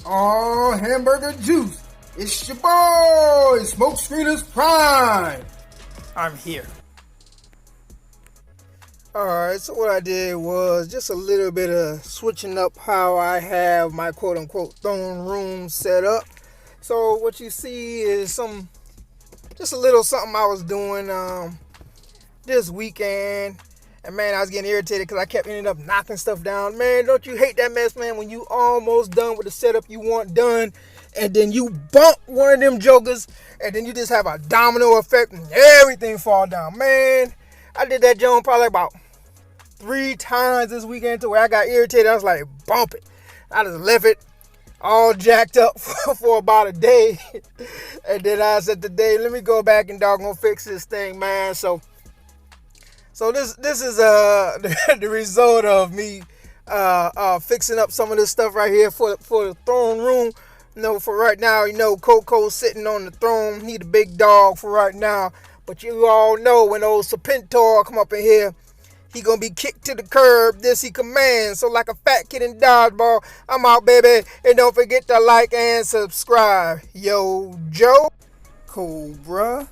Oh, hamburger juice. It's your boy, Smoke Screeners Prime. I'm here. Alright, so what I did was just a little bit of switching up how I have my quote-unquote throne room set up. So what you see is just a little something I was doing this weekend. And man, I was getting irritated because I kept ending up knocking stuff down. Man, don't you hate that mess, man, when you almost done with the setup you want done, and then you bump one of them jokers, and then you just have a domino effect and everything fall down. Man, I did that joke probably about 3 times this weekend to where I got irritated. I was like, bump it. I just left it all jacked up for about a day. And then I said today, let me go back and doggone fix this thing, man. So this is the result of me fixing up some of this stuff right here for the throne room. You know, for right now, you know, Coco's sitting on the throne. He the big dog for right now. But you all know when old Serpentor come up in here, he gonna be kicked to the curb. This he commands. So like a fat kid in dodgeball, I'm out, baby. And don't forget to like and subscribe. Yo, Joe. Cobra.